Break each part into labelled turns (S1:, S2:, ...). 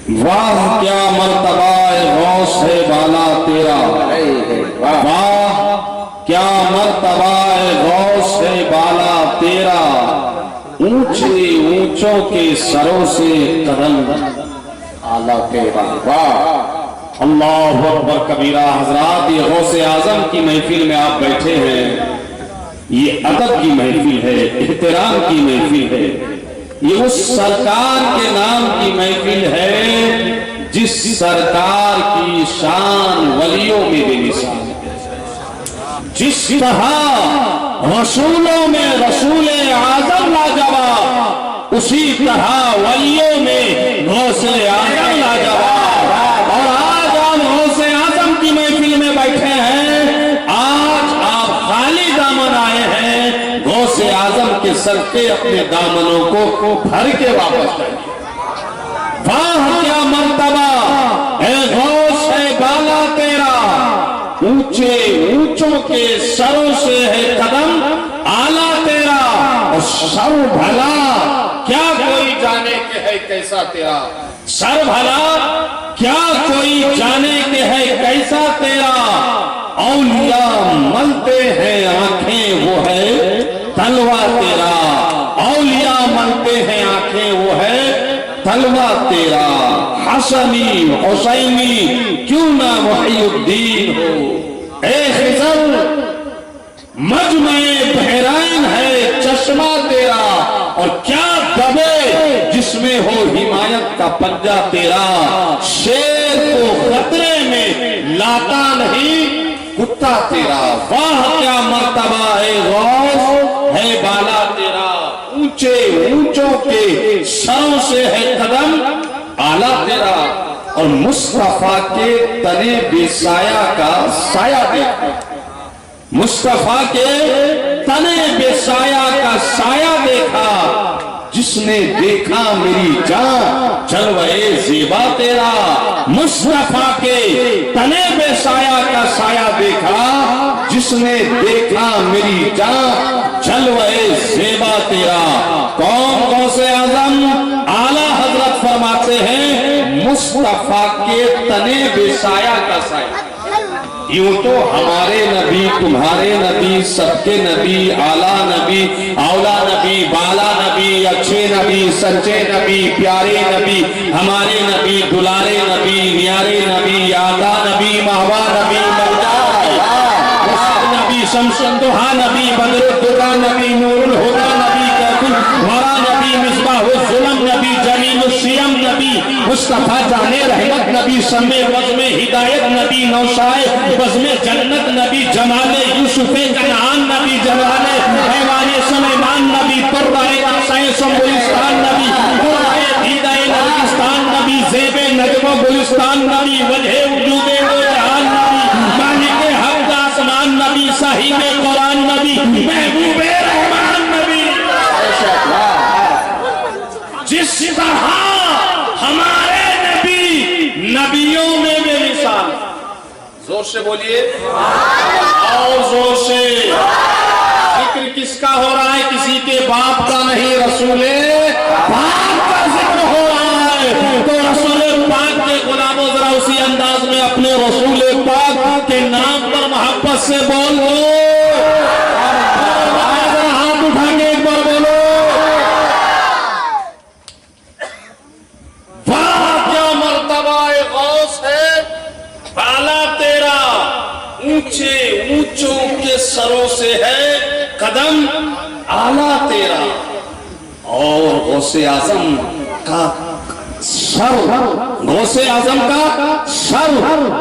S1: واہ کیا مرتبہ غوث ہے بالا تیرا، واہ کیا مرتبہ غوث ہے بالا تیرا، اونچے اونچوں کے سروں سے قدم اعلیٰ تیرا۔ واہ اللہ اکبر کبیرہ۔ حضرات یہ غوث اعظم کی محفل میں آپ بیٹھے ہیں، یہ ادب کی محفل ہے، احترام کی محفل ہے، یہ اس سرکار کے نام کی محفل ہے جس سرکار کی شان ولیوں میں بے مثال ہے۔ جس طرح رسولوں میں رسول اعظم لاجواب، اسی طرح ولیوں میں غوث اعظم لاجواب۔ اور آج ہم غوث اعظم کی محفل میں بیٹھے ہیں، آج آپ خالی دامن آئے ہیں، غوث اعظم کے صدقے اپنے دامنوں کو بھر کے واپس لائیں۔ واہ کیا مرتبہ اے غوث ہے بالا تیرا، اونچے اونچوں کے سروں سے ہے قدم اعلیٰ تیرا، اور سر بھلا کیا کوئی جانے کہ ہے کیسا تیرا، سر بھلا کیا کوئی جانے کہ ہے کیسا تیرا، اولیاء ملتے ہیں آنکھیں وہ ہے تلوا تیرا، اولیاء ملتے ہیں آنکھیں وہ ہے تلوا تیرا، حسنی حسینی کیوں نہ محی الدین ہو، اے خضر مجمع بحرین ہے چشمہ تیرا، اور کیا دبے جس میں ہو حمایت کا پنجہ تیرا، شیر کو خطرے میں لاتا نہیں کتا تیرا۔ واہ کیا مرتبہ ہے غوث ہے بالا تیرا، اونچے اونچوں کے سروں سے ہے قدم اعلیٰ تیرا، اور مصطفیٰ کے تنے بے سایہ کا سایہ دیکھا، مصطفیٰ کے تنے بے سایہ کا سایہ دیکھا، جس نے دیکھا میری جان جلوے زیبا تیرا، مصطفیٰ کے تنے بے سایہ کا سایہ دیکھا، جس نے دیکھا میری جان جلوے زیبا تیرا۔ کون غوث اعظم؟ اعلیٰ حضرت فرماتے ہیں مصطفیٰ کے تنے بے سایہ کا سایہ۔ یوں تو ہمارے نبی، تمہارے نبی، سب کے نبی، اعلیٰ نبی، اولا نبی، بالا نبی، اچھے نبی، سچے نبی، پیارے نبی، ہمارے نبی، دلارے نبی، نیارے نبی، یادا نبی، مہوا نبی، نبی، شمس الضحیٰ نبی، بدر الدجیٰ نبی، نور الہدیٰ نبی، کیف الورا نبی، مصباح الظلم نبی، جلیل الشیم نبی، مصطفیٰ جان رحمت نبی، سمے بزم ہدایت نبی، نوشائے بزم جنت نبی، جمال یوسف کنعان نبی، جلال حیوان سلیمان نبی، قرائے اقصائے سنبلستان نبی، قرائے ہدایے نرگستان نبی، زیب نجم و گلستان نبی، وجہ وجود و جہان نبی، مالک حق آسمان نبی، صاحب قرآن نبی، محبوب رحمان نبی۔ جس طرح ہمارے نبی نبیوں میں بے مثال، زور سے بولیے اور زور سے، ذکر کس کا ہو رہا ہے؟ کسی کے باپ کا نہیں، رسول پاک کا ذکر ہو رہا ہے، تو رسول پاک کے غلاموں ذرا اسی انداز میں اپنے رسول پاک کے نام پر محبت سے بول لو، ذرا ہاتھ اٹھا کے ایک بار بولو۔ واہ کیا مرتبہ غوث ہے بالا تیرا، اونچے اونچوں کے سروں سے ہے قدم اعلیٰ تیرا، اور غوث اعظم کا سر، غوث اعظم کا سر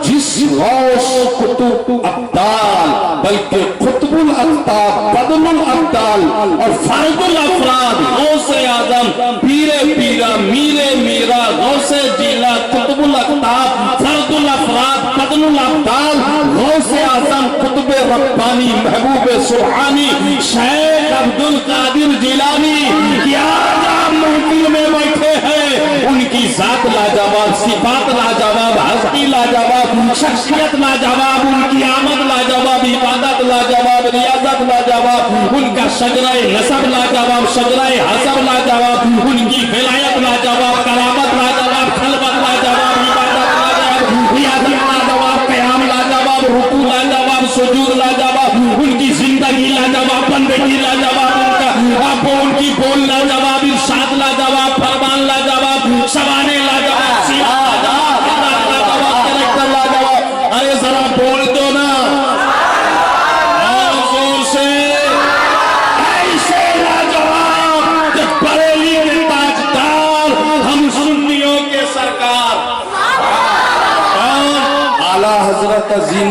S1: جس غوث قطب ابدال بلکہ قطب الابدال، بدل الابدال اور فرد الافراد غوث اعظم، پیر پیرا، میر میرا، غوث جیلا، قطب الابدال، فرد الافراد، بدل الابدال، غوث اعظم، قطب ربانی، محبوب سبحانی، شیخ عبد القادر جیلانی، کیا نام محفل میں بیٹھے ہیں، ان کی ذات لاجواب، صفات لاجواب، ہستی لاجواب، شخصیت لاجواب، ان کی آمد لاجواب، عبادت لاجواب، ریاضت لاجواب، ان کا شجرہ نسب لاجواب، شجرہ حسب لاجواب، ان کی ولایت لاجواب، کرامت لاجواب، خلوت لاجواب،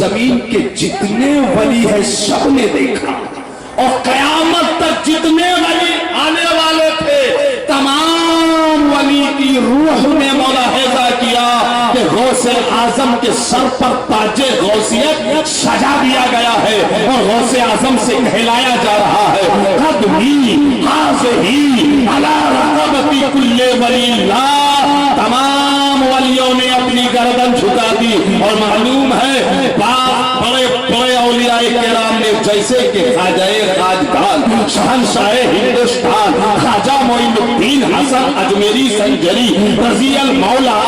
S1: زمین کے جتنے ولی ہیں سب نے دیکھا، اور قیامت تک جتنے ولی آنے والے تھے تمام ولی کی روح نے ملاحظہ کیا کہ غوث اعظم کے سر پر تاج غوثیت سجا دیا گیا ہے، اور غوث اعظم سے کہلایا جا رہا ہے قدمی حاضری علی رقبتی کل ولی اللہ۔ تمام ولیوں نے اپنی گردن جھکا دی، اور معلوم ہے بڑے بڑے اولیاء کرام نے، جیسے کہ خواجہ خواجگان شہنشاہ ہندوستان خواجہ معین الدین حسن اجمیری سنجری رضی المولا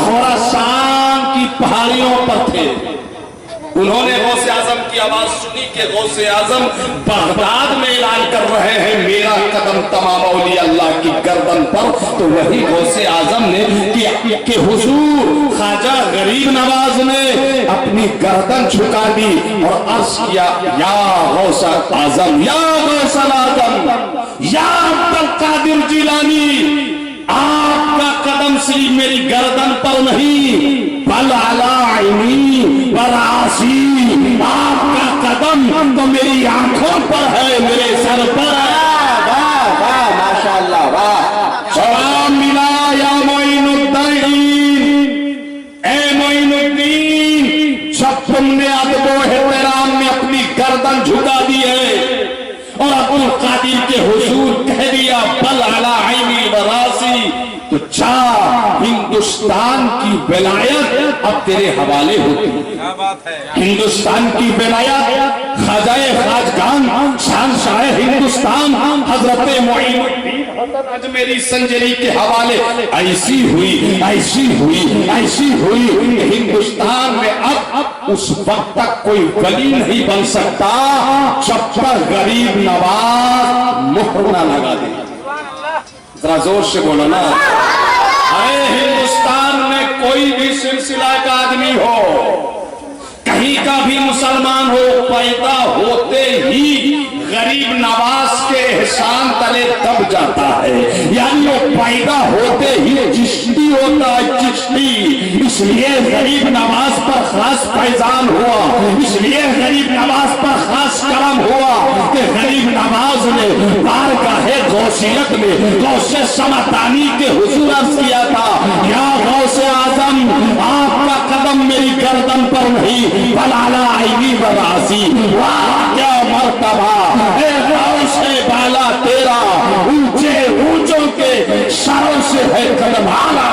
S1: خراسان کی پہاڑیوں پر تھے، انہوں نے غوث اعظم کی آواز سنی کہ غوث اعظم بغداد میں اعلان کر رہے ہیں میرا قدم تمام اولیاء اللہ کی گردن پر، تو وہی غوث اعظم نے کہ حضور خواجہ غریب نواز نے اپنی گردن جھکا دی اور عرض کیا یا غوث اعظم، یا غوث اعظم، یا عبد القادر جیلانی، آپ کا قدم صرف میری گردن پر نہیں بل علی عینی وراسی، آپ کا قدم تو میری آنکھوں پر ہے، میرے سر پر ہے۔ واہ واہ ماشاءاللہ واہ، سلام ملا یا معین الدین، اے معین الدین، جب تم نے ادب و احترام میں اپنی گردن جھکا دی ہے اور ابو القادر کے حضور کہہ دیا بل علی عینی وراسی، تو چاہ ہندوستان کی ولایت اب تیرے حوالے ہوتی ہے۔ ہندوستان کی ولایت خواجہ خواجگان شہنشاہ ہندوستان حضرت معین الدین حسن اجمیری سنجری کے حوالے ایسی ہوئی ایسی ہوئی ایسی ہوئی کہ ہندوستان میں اب اس وقت تک کوئی ولی نہیں بن سکتا جب تک غریب نواز مہر نہ لگا دے۔ ذرا زور سے بولو نا، ارے ہندوستان میں کوئی بھی سلسلہ کا آدمی ہو، کہیں کا بھی مسلمان ہو، پیدا ہوتے ہی غریب نواز کے احسان تلے دب جاتا ہے، یعنی وہ پیدا ہوتے ہی چشتی ہوتا ہے، چشتی، اس لیے غریب نواز پر خاص فیضان ہوا، اس لیے غریب نواز پر خاص کرم ہوا کہ غریب نواز نے بارگاہ غوثیت میں غوث سمدانی کے حضور عرض کیا تھا یا غوث اعظم، آپ کا قدم میری گردن پر نہیں بل علی عینی وراسی، واہ کیا مرتبہ اے غوث بالا تیرا، اونچے اونچوں کے سروں سے ہے قدم اعلیٰ